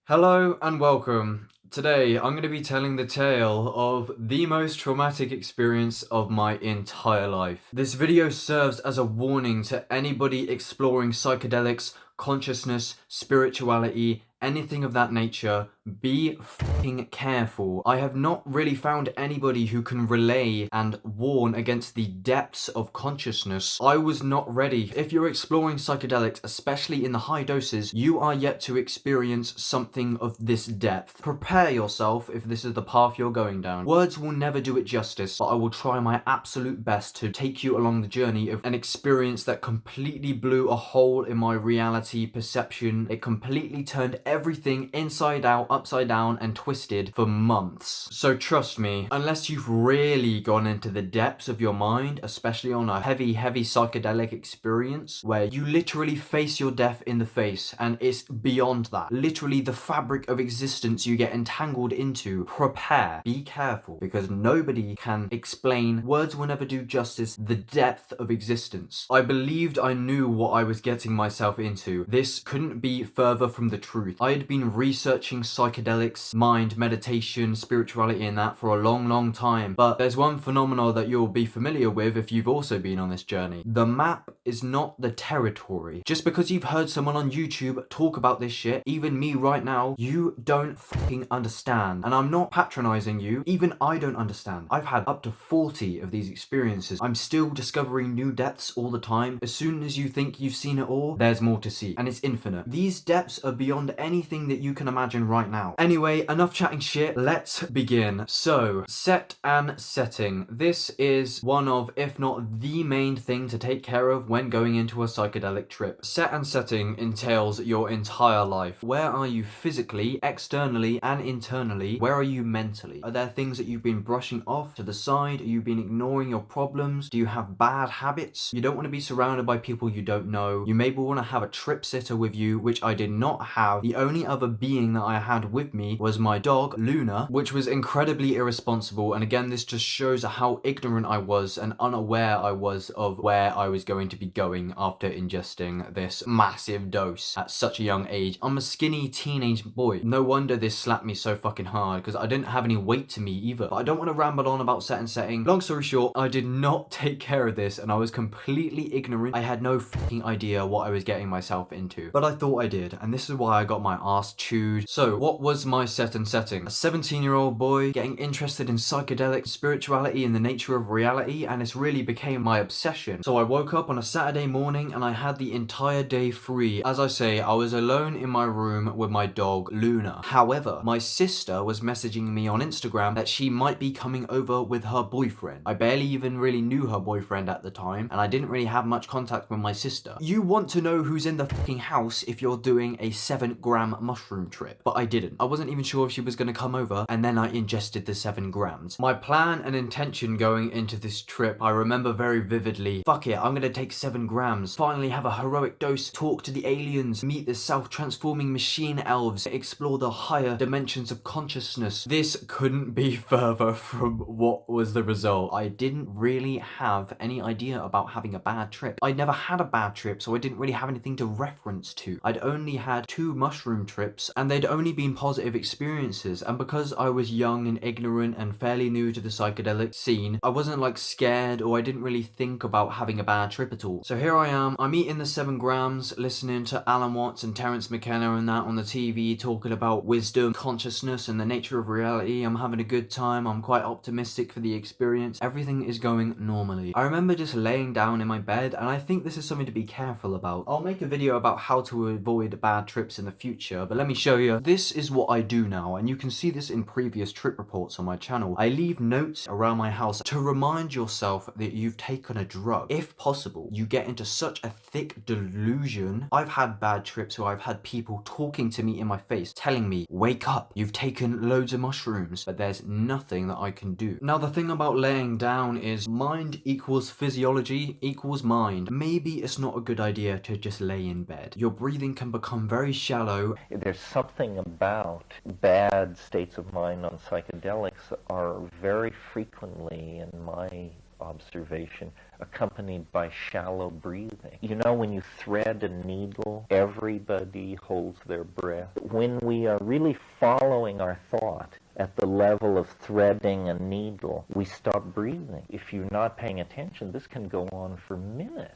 Hello and welcome. Today I'm going to be telling the tale of the most traumatic experience of my entire life. This video serves as a warning to anybody exploring psychedelics, consciousness, spirituality, anything of that nature. Be fucking careful. I have not really found anybody who can relay and warn against the depths of consciousness. I was not ready. If you're exploring psychedelics, especially in the high doses, you are yet to experience something of this depth. Prepare yourself if this is the path you're going down. Words will never do it justice, but I will try my absolute best to take you along the journey of an experience that completely blew a hole in my reality perception. It completely turned everything inside out, upside down, and twisted for months. So trust me, unless you've really gone into the depths of your mind, especially on a heavy psychedelic experience where you literally face your death in the face and it's beyond that, literally the fabric of existence you get entangled into, prepare, be careful, because nobody can explain, words will never do justice, the depth of existence. I believed I knew what I was getting myself into. This couldn't be further from the truth. I had been researching psychedelics, mind, meditation, spirituality and that for a long time, but there's one phenomenon that you'll be familiar with if you've also been on this journey. The map is not the territory. Just because you've heard someone on YouTube talk about this shit, even me right now, you don't fucking understand. And I'm not patronizing you, even I don't understand. I've had up to 40 of these experiences. I'm still discovering new depths all the time. As soon as you think you've seen it all, there's more to see, and it's infinite. These depths are beyond anything that you can imagine right now. Anyway, enough chatting shit, let's begin. So, set and setting. This is one of, if not the main thing to take care of when going into a psychedelic trip. Set and setting entails your entire life. Where are you physically, externally, and internally? Where are you mentally? Are there things that you've been brushing off to the side? Are you been ignoring your problems? Do you have bad habits? You don't want to be surrounded by people you don't know. You maybe want to have a trip sitter with you, which I did not have. The only other being that I had with me was my dog, Luna, which was incredibly irresponsible. And again, this just shows how ignorant I was and unaware I was of where I was going to be going after ingesting this massive dose at such a young age. I'm a skinny teenage boy. No wonder this slapped me so fucking hard, because I didn't have any weight to me either. But I don't want to ramble on about set and setting. Long story short, I did not take care of this and I was completely ignorant. I had no fucking idea what I was getting myself into, but I thought I did, and this is why I got my ass chewed. So what was my set and setting? A 17-year-old boy getting interested in psychedelic spirituality and the nature of reality, and this really became my obsession. So I woke up on a Saturday morning and I had the entire day free. As I say, I was alone in my room with my dog Luna. However, my sister was messaging me on Instagram that she might be coming over with her boyfriend. I barely even really knew her boyfriend at the time, and I didn't really have much contact with my sister. You want to know who's in the fucking house if you're doing a 7-gram mushroom trip, but I didn't. I wasn't even sure if she was going to come over, and then I ingested the 7 grams. My plan and intention going into this trip, I remember very vividly. Fuck it, I'm going to take 7 grams, finally have a heroic dose, talk to the aliens, meet the self-transforming machine elves, explore the higher dimensions of consciousness. This couldn't be further from what was the result. I didn't really have any idea about having a bad trip. I'd never had a bad trip, so I didn't really have anything to reference to. I'd only had 2 mushroom trips, and they'd only been positive experiences, and because I was young and ignorant and fairly new to the psychedelic scene, I wasn't like scared, or I didn't really think about having a bad trip at all. So here I am, I'm eating the 7 grams, listening to Alan Watts and Terence McKenna and that on the TV, talking about wisdom, consciousness, and the nature of reality. I'm having a good time, I'm quite optimistic for the experience. Everything is going normally. I remember just laying down in my bed, and I think this is something to be careful about. I'll make a video about how to avoid bad trips in the future, but let me show you. This is what I do now, and you can see this in previous trip reports on my channel. I leave notes around my house to remind yourself that you've taken a drug. If possible, you get into such a thick delusion. I've had bad trips where I've had people talking to me in my face, telling me, wake up, you've taken loads of mushrooms, but there's nothing that I can do. Now, the thing about laying down is mind equals physiology equals mind. Maybe it's not a good idea to just lay in bed. Your breathing can become very shallow. There's something about bad states of mind on psychedelics are very frequently, in my observation accompanied by shallow breathing. You know, when you thread a needle, everybody holds their breath. When we are really following our thought at the level of threading a needle, we stop breathing. If you're not paying attention, this can go on for minutes.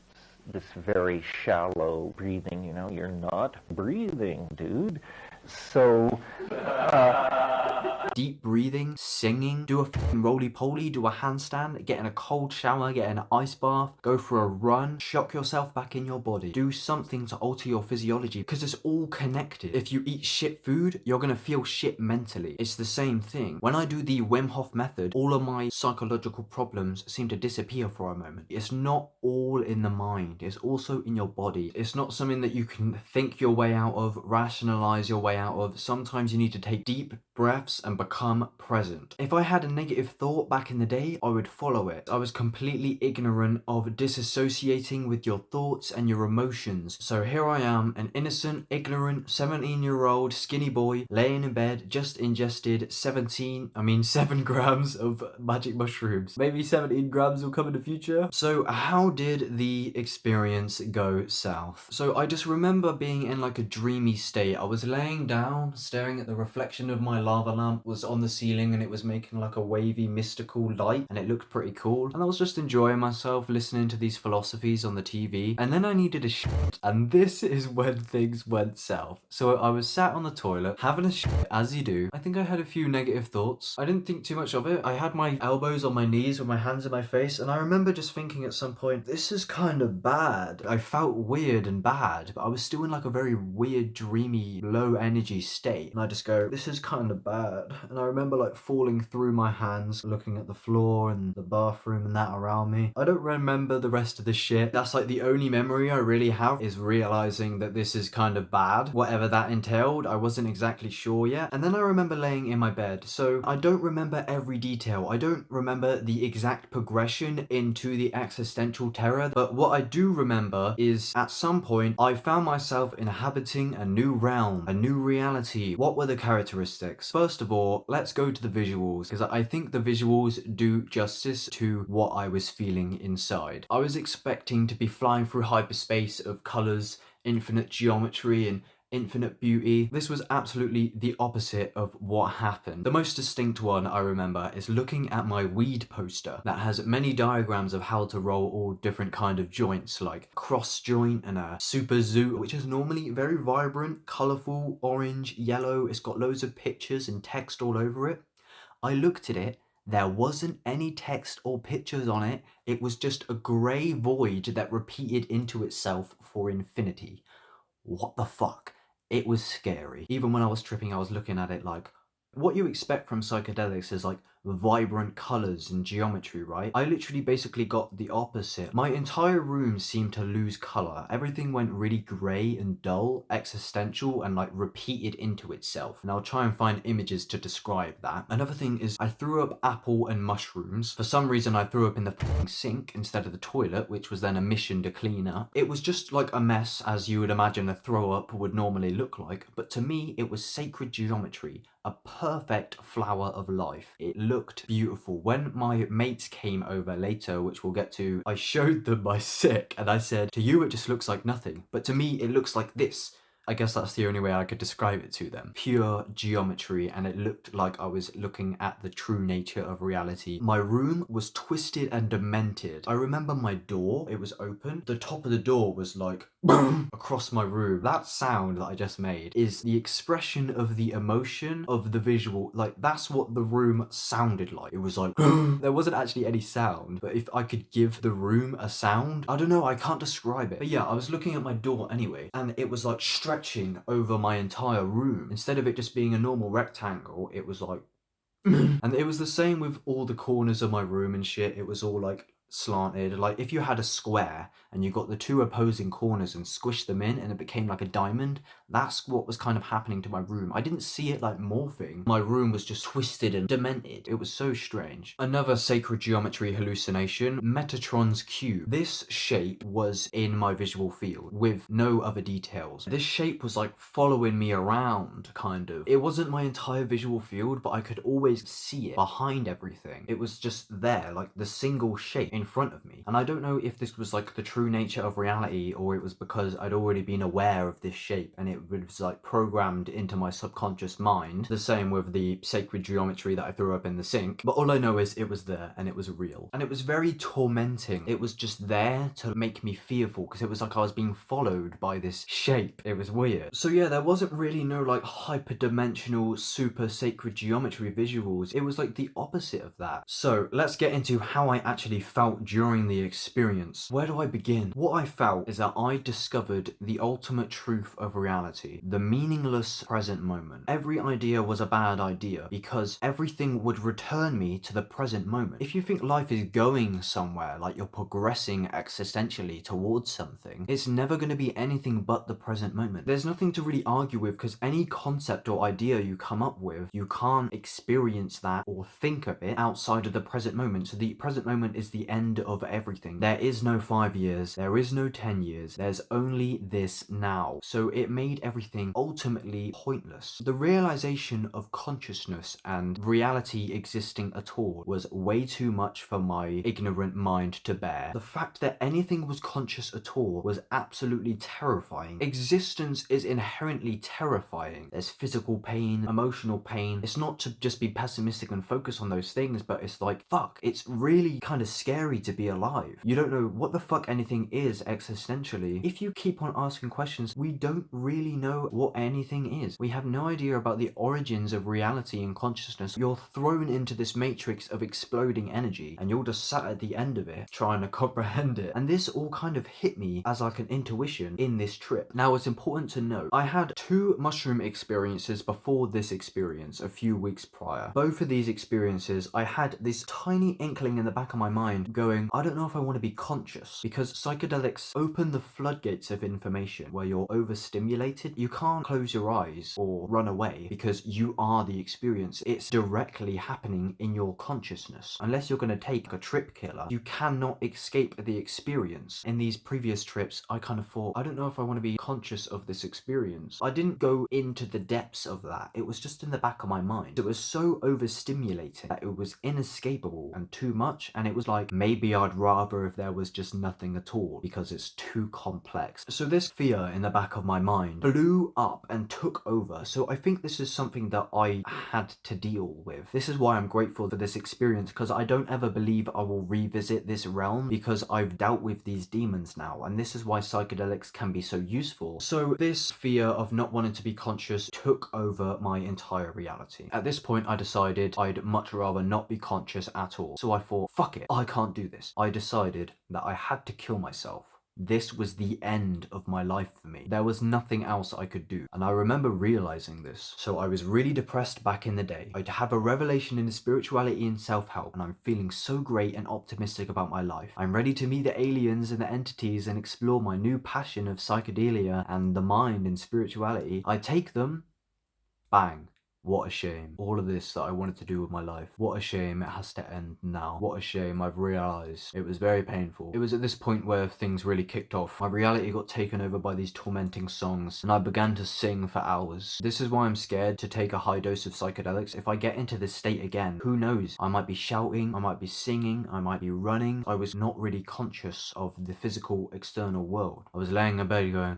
This very shallow breathing, you know, you're not breathing, dude. So, deep breathing, singing, do a fucking roly-poly, do a handstand, get in a cold shower, get in an ice bath, go for a run, shock yourself back in your body. Do something to alter your physiology, because it's all connected. If you eat shit food, you're gonna feel shit mentally. It's the same thing. When I do the Wim Hof method, all of my psychological problems seem to disappear for a moment. It's not all in the mind, it's also in your body. It's not something that you can think your way out of, rationalize your way out of. Sometimes you need to take deep breaths and become present. If I had a negative thought back in the day, I would follow it. I was completely ignorant of disassociating with your thoughts and your emotions. So here I am, an innocent, ignorant, 17-year-old skinny boy laying in bed, just ingested 7 grams of magic mushrooms. Maybe 17 grams will come in the future. So how did the experience go south? So I just remember being in like a dreamy state. I was laying down, staring at the reflection of my lava lamp was on the ceiling and it was making like a wavy mystical light and it looked pretty cool, and I was just enjoying myself listening to these philosophies on the TV, and then I needed a shit, and this is when things went south. So I was sat on the toilet having a shit, as you do. I think I had a few negative thoughts. I didn't think too much of it. I had my elbows on my knees with my hands in my face, and I remember just thinking at some point, this is kind of bad. I felt weird and bad, but I was still in like a very weird, dreamy, low energy state, and I just go, this is kind of bad. And I remember like falling through my hands, looking at the floor and the bathroom and that around me. I don't remember the rest of the shit. That's like the only memory I really have, is realizing that this is kind of bad. Whatever that entailed, I wasn't exactly sure yet. And then I remember laying in my bed. So I don't remember every detail. I don't remember the exact progression into the existential terror. But what I do remember is at some point, I found myself inhabiting a new realm, a new reality. What were the characteristics? First of all, let's go to the visuals, because I think the visuals do justice to what I was feeling inside. I was expecting to be flying through hyperspace of colors, infinite geometry, and infinite beauty. This was absolutely the opposite of what happened. The most distinct one I remember is looking at my weed poster that has many diagrams of how to roll all different kind of joints, like cross joint and a super zoo, which is normally very vibrant, colorful, orange, yellow. It's got loads of pictures and text all over it. I looked at it. There wasn't any text or pictures on it. It was just a grey void that repeated into itself for infinity. What the fuck? It was scary. Even when I was tripping, I was looking at it like, what you expect from psychedelics is like vibrant colors and geometry, right? I literally basically got the opposite. My entire room seemed to lose color. Everything went really gray and dull, existential, and like repeated into itself. And I'll try and find images to describe that. Another thing is I threw up apple and mushrooms. For some reason I threw up in the fucking sink instead of the toilet, which was then a mission to clean up. It was just like a mess, as you would imagine a throw up would normally look like, but to me it was sacred geometry, a perfect flower of life. It looked beautiful. When my mates came over later, which we'll get to, I showed them my sick and I said, to you it just looks like nothing, but to me it looks like this. I guess that's the only way I could describe it to them. Pure geometry, and it looked like I was looking at the true nature of reality. My room was twisted and demented. I remember my door, it was open. The top of the door was like boom across my room. That sound that I just made is the expression of the emotion of the visual. Like, that's what the room sounded like. It was like there wasn't actually any sound, but if I could give the room a sound, I don't know, I can't describe it. But yeah, I was looking at my door anyway, and it was like stretching over my entire room. Instead of it just being a normal rectangle, it was like and it was the same with all the corners of my room and shit. It was all like slanted. Like if you had a square and you got the two opposing corners and squished them in and it became like a diamond, That's what was kind of happening to my room. I didn't see it like morphing. My room was just twisted and demented. It was so strange. Another sacred geometry hallucination, Metatron's cube. This shape was in my visual field with no other details. This shape was like following me around, kind of. It wasn't my entire visual field, but I could always see it behind everything. It was just there, like the single shape in front of me. And I don't know if this was like the true nature of reality, or it was because I'd already been aware of this shape and it was like programmed into my subconscious mind. The same with the sacred geometry that I threw up in the sink. But all I know is it was there and it was real. And it was very tormenting. It was just there to make me fearful because it was like I was being followed by this shape. It was weird. So yeah, there wasn't really no like hyperdimensional super sacred geometry visuals. It was like the opposite of that. So let's get into how I actually felt during the experience. Where do I begin? What I felt is that I discovered the ultimate truth of reality, the meaningless present moment. Every idea was a bad idea because everything would return me to the present moment. If you think life is going somewhere, like you're progressing existentially towards something, it's never going to be anything but the present moment. There's nothing to really argue with because any concept or idea you come up with, you can't experience that or think of it outside of the present moment. So the present moment is the end of everything. There is no 5 years, there is no 10 years, there's only this now. So it made everything ultimately pointless. The realization of consciousness and reality existing at all was way too much for my ignorant mind to bear. The fact that anything was conscious at all was absolutely terrifying. Existence is inherently terrifying. There's physical pain, emotional pain. It's not to just be pessimistic and focus on those things, but it's like, fuck, it's really kind of scary to be alive. You don't know what the fuck anything is existentially. If you keep on asking questions, we don't really know what anything is. We have no idea about the origins of reality and consciousness. You're thrown into this matrix of exploding energy and you're just sat at the end of it trying to comprehend it. And this all kind of hit me as like an intuition in this trip. Now it's important to note, I had 2 mushroom experiences before this experience a few weeks prior. Both of these experiences, I had this tiny inkling in the back of my mind going, I don't know if I want to be conscious, because psychedelics open the floodgates of information where you're overstimulated. You can't close your eyes or run away because you are the experience. It's directly happening in your consciousness. Unless you're going to take a trip killer, you cannot escape the experience. In these previous trips, I kind of thought, I don't know if I want to be conscious of this experience. I didn't go into the depths of that. It was just in the back of my mind. It was so overstimulating that it was inescapable and too much, and it was like, maybe I'd rather if there was just nothing at all because it's too complex. So this fear in the back of my mind blew up and took over. So I think this is something that I had to deal with. This is why I'm grateful for this experience, because I don't ever believe I will revisit this realm because I've dealt with these demons now, and this is why psychedelics can be so useful. So this fear of not wanting to be conscious took over my entire reality. At this point I decided I'd much rather not be conscious at all. So I thought, fuck it, I can't do this. I decided that I had to kill myself. This was the end of my life for me. There was nothing else I could do. And I remember realizing this. So I was really depressed back in the day. I'd have a revelation in spirituality and self-help, and I'm feeling so great and optimistic about my life. I'm ready to meet the aliens and the entities and explore my new passion of psychedelia and the mind and spirituality. I take them, bang. What a shame. All of this that I wanted to do with my life. What a shame it has to end now. What a shame I've realised. It was very painful. It was at this point where things really kicked off. My reality got taken over by these tormenting songs, and I began to sing for hours. This is why I'm scared to take a high dose of psychedelics. If I get into this state again, who knows? I might be shouting, I might be singing, I might be running. I was not really conscious of the physical external world. I was laying in bed going,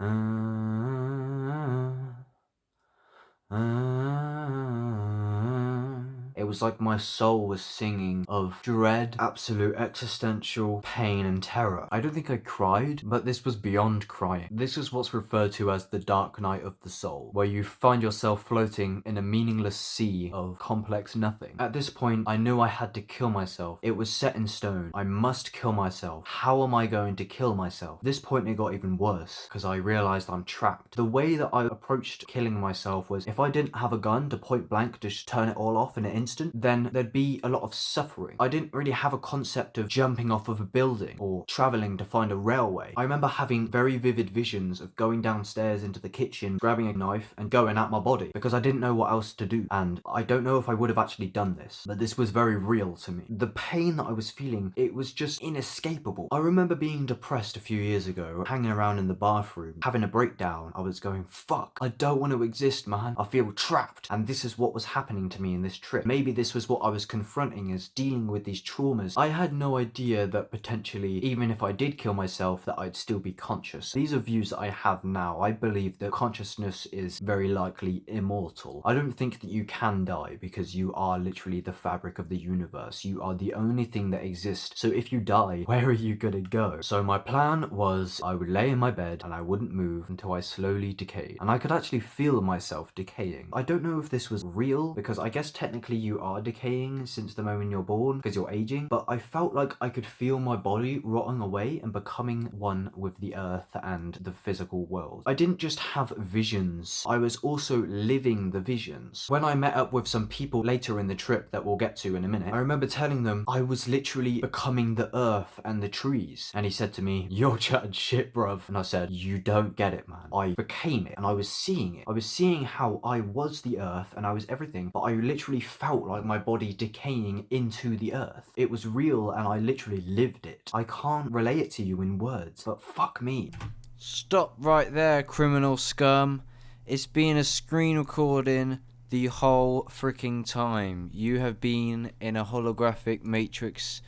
It was like my soul was singing of dread, absolute existential pain and terror. I don't think I cried, but this was beyond crying. This is what's referred to as the dark night of the soul, where you find yourself floating in a meaningless sea of complex nothing. At this point, I knew I had to kill myself. It was set in stone. I must kill myself. How am I going to kill myself? At this point, it got even worse, because I realized I'm trapped. The way that I approached killing myself was, if I didn't have a gun to point blank just turn it all off in an instant, constant, then there'd be a lot of suffering. I didn't really have a concept of jumping off of a building or traveling to find a railway. I remember having very vivid visions of going downstairs into the kitchen, grabbing a knife and going at my body because I didn't know what else to do. And I don't know if I would have actually done this, but this was very real to me. The pain that I was feeling, it was just inescapable. I remember being depressed a few years ago, hanging around in the bathroom, having a breakdown. I was going, fuck, I don't want to exist, man. I feel trapped. And this is what was happening to me in this trip. Maybe this was what I was confronting as dealing with these traumas. I had no idea that potentially, even if I did kill myself, that I'd still be conscious. These are views that I have now. I believe that consciousness is very likely immortal. I don't think that you can die because you are literally the fabric of the universe. You are the only thing that exists. So if you die, where are you gonna go? So my plan was I would lay in my bed and I wouldn't move until I slowly decayed. And I could actually feel myself decaying. I don't know if this was real because I guess technically you are decaying since the moment you're born because you're aging, but I felt like I could feel my body rotting away and becoming one with the earth and the physical world. I didn't just have visions, I was also living the visions. When I met up with some people later in the trip that we'll get to in a minute, I remember telling them I was literally becoming the earth and the trees. And he said to me, "You're chatting shit, bruv." And I said, "You don't get it, man. I became it and I was seeing it. I was seeing how I was the earth and I was everything, but I literally felt like my body decaying into the earth. It was real and I literally lived it. I can't relay it to you in words, but fuck me." Stop right there, criminal scum. It's been a screen recording the whole freaking time. You have been in a holographic matrix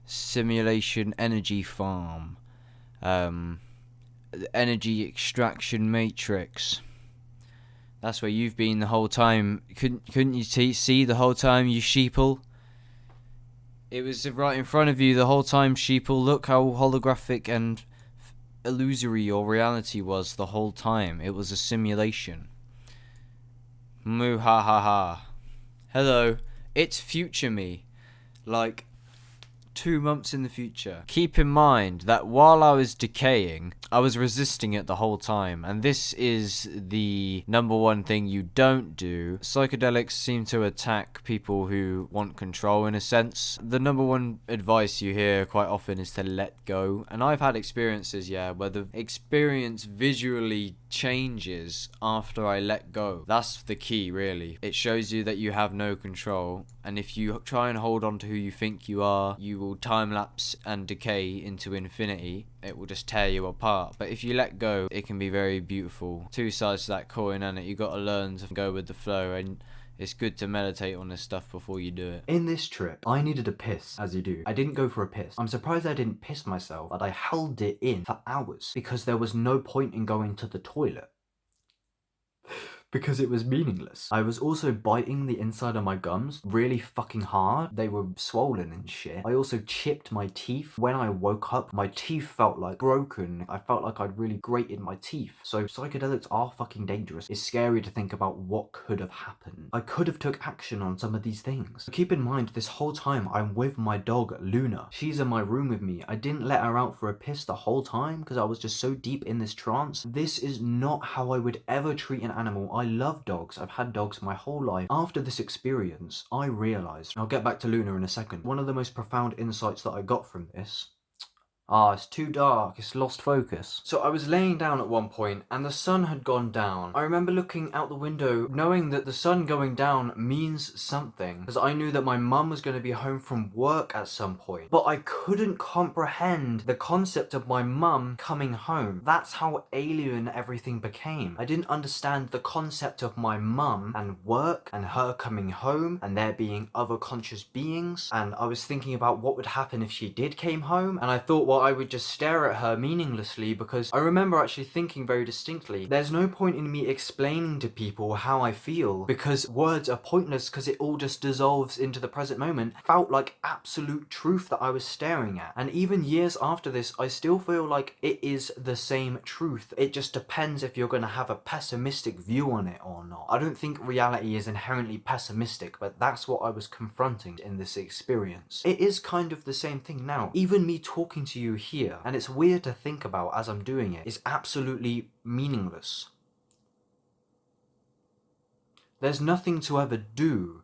simulation energy farm. Energy extraction matrix. That's where you've been the whole time. Couldn't you see the whole time, you sheeple? It was right in front of you the whole time, sheeple. Look how holographic and illusory your reality was the whole time. It was a simulation. Moo ha ha ha. Hello, it's future me. Like 2 months in the future. Keep in mind that while I was decaying, I was resisting it the whole time, and this is the number one thing you don't do. Psychedelics seem to attack people who want control in a sense. The number one advice you hear quite often is to let go, and I've had experiences, where the experience visually changes after I let go. That's the key, really. It shows you that you have no control, and if you try and hold on to who you think you are, you will time lapse and decay into infinity. It will just tear you apart. But if you let go, it can be very beautiful. Two sides to that coin, and you got to learn to go with the flow, and it's good to meditate on this stuff before you do it. In this trip, I needed a piss, as you do. I didn't go for a piss. I'm surprised I didn't piss myself, but I held it in for hours because there was no point in going to the toilet. Because it was meaningless. I was also biting the inside of my gums really fucking hard. They were swollen and shit. I also chipped my teeth. When I woke up, my teeth felt like broken. I felt like I'd really grated my teeth. So psychedelics are fucking dangerous. It's scary to think about what could have happened. I could have took action on some of these things. Keep in mind, this whole time I'm with my dog, Luna. She's in my room with me. I didn't let her out for a piss the whole time because I was just so deep in this trance. This is not how I would ever treat an animal. I love dogs. I've had dogs my whole life. After this experience, I realised, I'll get back to Luna in a second, one of the most profound insights that I got from this. It's too dark, it's lost focus. So I was laying down at one point and the sun had gone down. I remember looking out the window knowing that the sun going down means something, because I knew that my mum was going to be home from work at some point. But I couldn't comprehend the concept of my mum coming home. That's how alien everything became. I didn't understand the concept of my mum and work and her coming home and there being other conscious beings. And I was thinking about what would happen if she did came home, and I thought, well, I would just stare at her meaninglessly, because I remember actually thinking very distinctly, there's no point in me explaining to people how I feel because words are pointless, because it all just dissolves into the present moment. It felt like absolute truth that I was staring at, and even years after this I still feel like it is the same truth. It just depends if you're going to have a pessimistic view on it or not. I don't think reality is inherently pessimistic, but that's what I was confronting in this experience. It is kind of the same thing now. Even me talking to you here, and it's weird to think about as I'm doing it, is absolutely meaningless. There's nothing to ever do.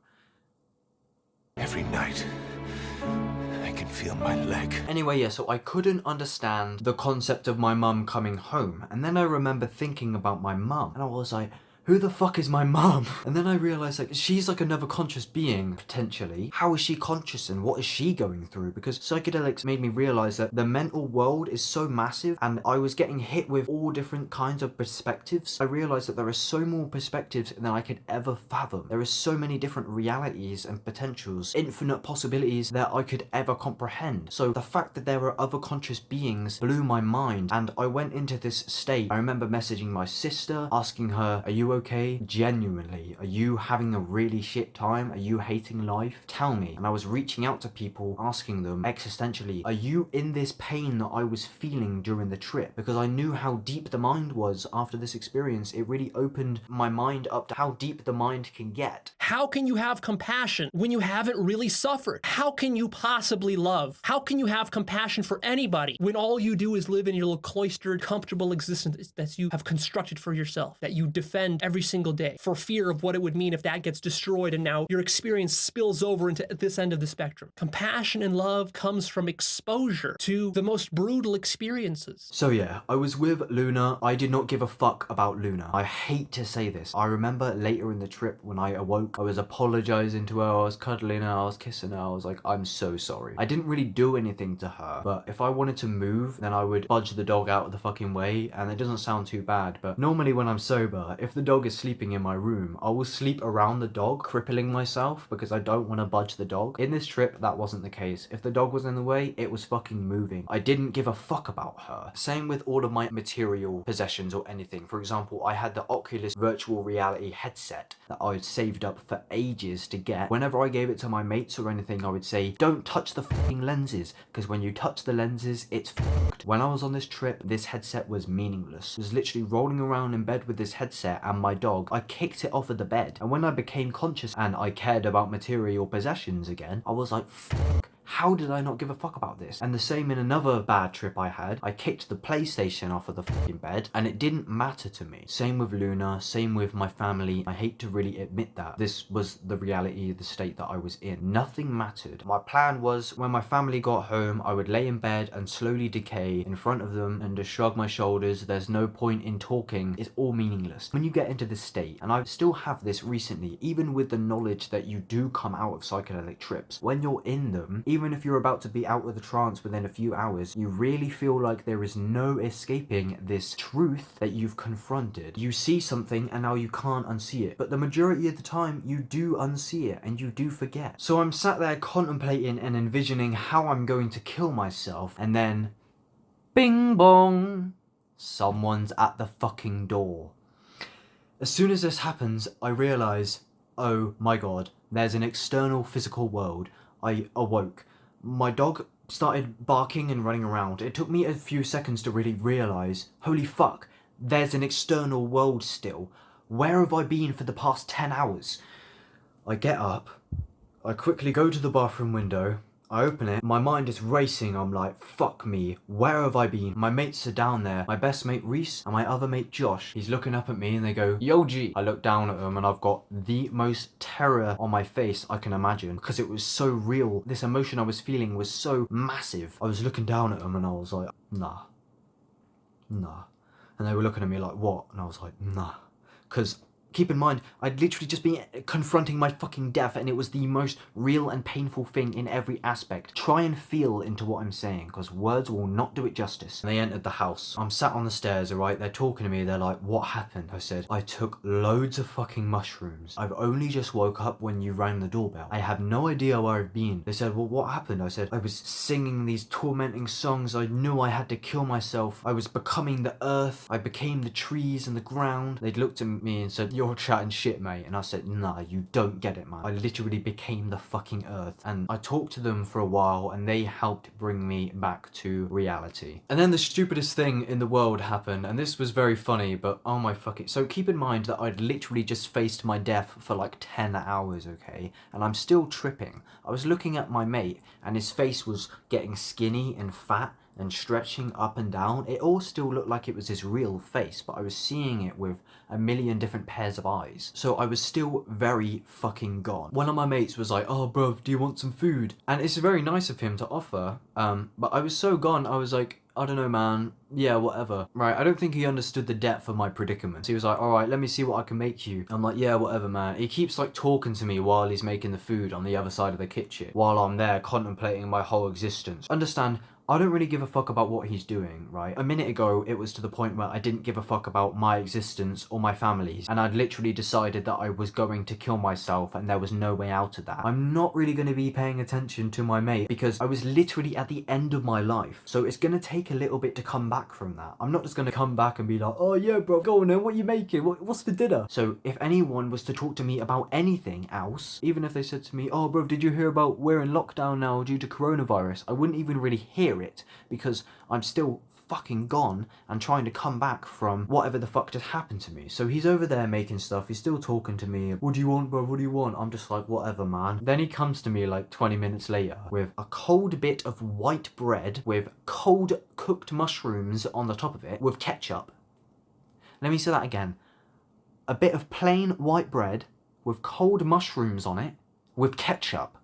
feel my leg. Anyway, yeah, so I couldn't understand the concept of my mum coming home. And then I remember thinking about my mum. And I was like, who the fuck is my mum? And then I realized, like, she's like another conscious being, potentially. How is she conscious and what is she going through? Because psychedelics made me realize that the mental world is so massive and I was getting hit with all different kinds of perspectives. I realized that there are so more perspectives than I could ever fathom. There are so many different realities and potentials, infinite possibilities that I could ever comprehend. So the fact that there were other conscious beings blew my mind, and I went into this state. I remember messaging my sister, asking her, are you okay? Genuinely, are you having a really shit time? Are you hating life? Tell me. And I was reaching out to people, asking them existentially, are you in this pain that I was feeling during the trip? Because I knew how deep the mind was after this experience. It really opened my mind up to how deep the mind can get. How can you have compassion when you haven't really suffered? How can you possibly love? How can you have compassion for anybody when all you do is live in your little cloistered, comfortable existence that you have constructed for yourself, that you defend every single day for fear of what it would mean if that gets destroyed and now your experience spills over into this end of the spectrum? Compassion and love comes from exposure to the most brutal experiences. So yeah, I was with Luna. I did not give a fuck about Luna. I hate to say this. I remember later in the trip when I awoke, I was apologizing to her, I was cuddling her, I was kissing her, I was like, I'm so sorry. I didn't really do anything to her, but if I wanted to move, then I would budge the dog out of the fucking way, and it doesn't sound too bad, but normally when I'm sober, if the dog is sleeping in my room, I will sleep around the dog, crippling myself because I don't want to budge the dog. In this trip, that wasn't the case. If the dog was in the way, it was fucking moving. I didn't give a fuck about her. Same with all of my material possessions or anything. For example, I had the Oculus virtual reality headset that I had saved up for ages to get. Whenever I gave it to my mates or anything, I would say, don't touch the fucking lenses, because when you touch the lenses, it's fucked. When I was on this trip, this headset was meaningless. I was literally rolling around in bed with this headset and my dog. I kicked it off of the bed, and when I became conscious and I cared about material possessions again, I was like, fuck. How did I not give a fuck about this? And the same in another bad trip I had. I kicked the PlayStation off of the fucking bed and it didn't matter to me. Same with Luna, same with my family. I hate to really admit that. This was the reality, the state that I was in. Nothing mattered. My plan was when my family got home, I would lay in bed and slowly decay in front of them and just shrug my shoulders. There's no point in talking. It's all meaningless. When you get into this state, and I still have this recently, even with the knowledge that you do come out of psychedelic trips, when you're in them, even if you're about to be out of the trance within a few hours, you really feel like there is no escaping this truth that you've confronted. You see something and now you can't unsee it, but the majority of the time you do unsee it and you do forget. So I'm sat there contemplating and envisioning how I'm going to kill myself, and then bing bong, someone's at the fucking door. As soon as this happens, I realize, oh my god, there's an external physical world. I awoke. My dog started barking and running around. It took me a few seconds to really realise, holy fuck, there's an external world still. Where have I been for the past 10 hours? I get up, I quickly go to the bathroom window, I open it, my mind is racing, I'm like, fuck me, where have I been? My mates are down there, my best mate Reese and my other mate Josh. He's looking up at me and they go, yo G. I look down at them and I've got the most terror on my face I can imagine, because it was so real. This emotion I was feeling was so massive. I was looking down at them and I was like, nah. And they were looking at me like, what? And I was like, nah. Because keep in mind, I'd literally just been confronting my fucking death and it was the most real and painful thing in every aspect. Try and feel into what I'm saying, because words will not do it justice. And they entered the house. I'm sat on the stairs, alright? They're talking to me. They're like, what happened? I said, I took loads of fucking mushrooms. I've only just woke up when you rang the doorbell. I have no idea where I've been. They said, well, what happened? I said, I was singing these tormenting songs. I knew I had to kill myself. I was becoming the earth. I became the trees and the ground. They looked at me and said, you're chatting shit, mate. And I said, nah, you don't get it, man. I literally became the fucking earth. And I talked to them for a while and they helped bring me back to reality. And then the stupidest thing in the world happened, and this was very funny, but oh my fucking... So keep in mind that I'd literally just faced my death for like 10 hours, okay? And I'm still tripping. I was looking at my mate and his face was getting skinny and fat, and stretching up and down. It all still looked like it was his real face, but I was seeing it with a million different pairs of eyes. So I was still very fucking gone. One of my mates was like, "Oh bruv, do you want some food?" And it's very nice of him to offer, but I was so gone, I was like, "I don't know, man, yeah, whatever." Right, I don't think he understood the depth of my predicament. He was like, "Alright, let me see what I can make you." I'm like, "Yeah, whatever, man." He keeps like talking to me while he's making the food on the other side of the kitchen, while I'm there contemplating my whole existence. Understand, I don't really give a fuck about what he's doing, right? A minute ago, it was to the point where I didn't give a fuck about my existence or my family's, and I'd literally decided that I was going to kill myself and there was no way out of that. I'm not really going to be paying attention to my mate because I was literally at the end of my life, so it's going to take a little bit to come back from that. I'm not just going to come back and be like, "Oh yeah, bro, go on then, what are you making? What's for dinner?" So if anyone was to talk to me about anything else, even if they said to me, "Oh bro, did you hear about we're in lockdown now due to coronavirus?" I wouldn't even really hear it because I'm still fucking gone and trying to come back from whatever the fuck just happened to me. So he's over there making stuff, he's still talking to me. "What do you want, bro? What do you want?" I'm just like, "Whatever, man." Then he comes to me like 20 minutes later with a cold bit of white bread with cold cooked mushrooms on the top of it with ketchup. Let me say that again. A bit of plain white bread with cold mushrooms on it with ketchup.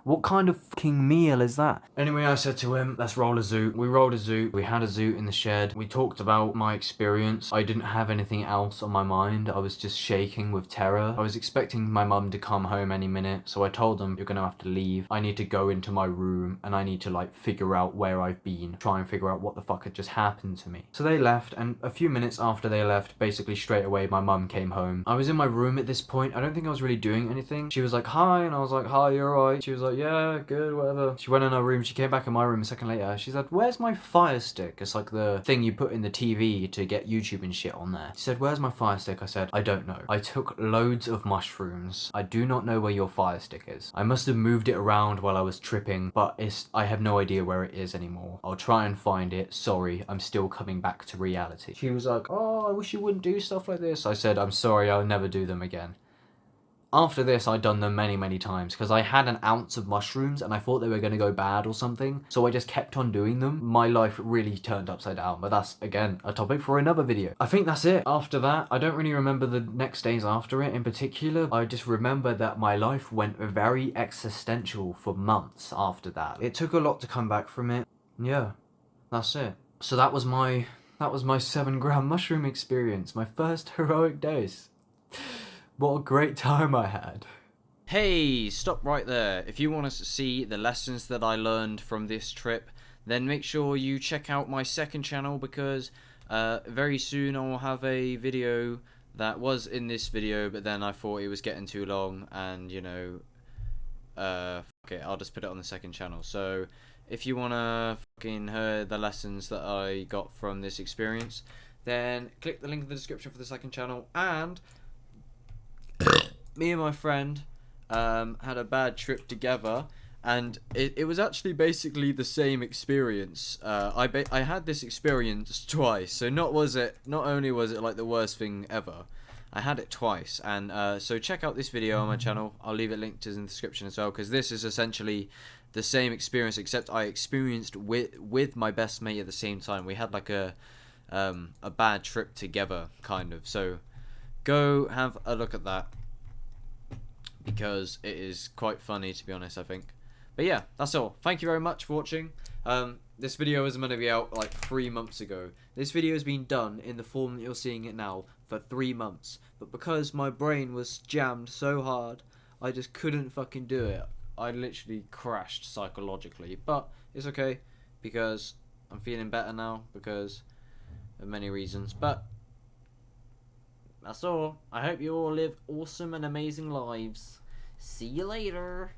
What kind of fucking meal is that? Anyway, I said to him, "Let's roll a zoot." We rolled a zoot. We had a zoot in the shed. We talked about my experience. I didn't have anything else on my mind. I was just shaking with terror. I was expecting my mum to come home any minute, so I told them, "You're gonna have to leave. I need to go into my room and I need to like figure out where I've been, try and figure out what the fuck had just happened to me." So they left, and a few minutes after they left, basically straight away, my mum came home. I was in my room at this point. I don't think I was really doing anything. She was like, "Hi," and I was like, "Hi, you're alright?" She was like, "Yeah, good, whatever." She went in her room, she came back in my room a second later. She said, "Where's my Fire Stick?" It's like the thing you put in the TV to get YouTube and shit on there. She said, "Where's my Fire Stick?" I said, "I don't know. I took loads of mushrooms. I do not know where your Fire Stick is. I must have moved it around while I was tripping, but I have no idea where it is anymore. I'll try and find it. Sorry, I'm still coming back to reality." She was like, "Oh, I wish you wouldn't do stuff like this." I said, "I'm sorry, I'll never do them again." After this, I'd done them many, many times because I had an ounce of mushrooms and I thought they were going to go bad or something. So I just kept on doing them. My life really turned upside down, but that's, again, a topic for another video. I think that's it. After that, I don't really remember the next days after it in particular. I just remember that my life went very existential for months after that. It took a lot to come back from it. Yeah, that's it. So that was my 7-gram mushroom experience. My first heroic dose. What a great time I had. Hey, stop right there. If you want to see the lessons that I learned from this trip, then make sure you check out my second channel because very soon I will have a video that was in this video, but then I thought it was getting too long and, you know, fuck it, I'll just put it on the second channel. So if you want to fucking hear the lessons that I got from this experience, then click the link in the description for the second channel. And me and my friend had a bad trip together, and it was actually basically the same experience. I had this experience twice, so not only was it like the worst thing ever, I had it twice. And so check out this video on my channel. I'll leave it linked in the description as well, because this is essentially the same experience, except I experienced with my best mate at the same time. We had like a bad trip together, kind of. So go have a look at that because it is quite funny, to be honest, I think. But yeah, that's all. Thank you very much for watching. This video was meant to be out like 3 months ago. This video has been done in the form that you're seeing it now for 3 months. But because my brain was jammed so hard, I just couldn't fucking do it. I literally crashed psychologically. But it's okay because I'm feeling better now because of many reasons. But that's all. I hope you all live awesome and amazing lives. See you later.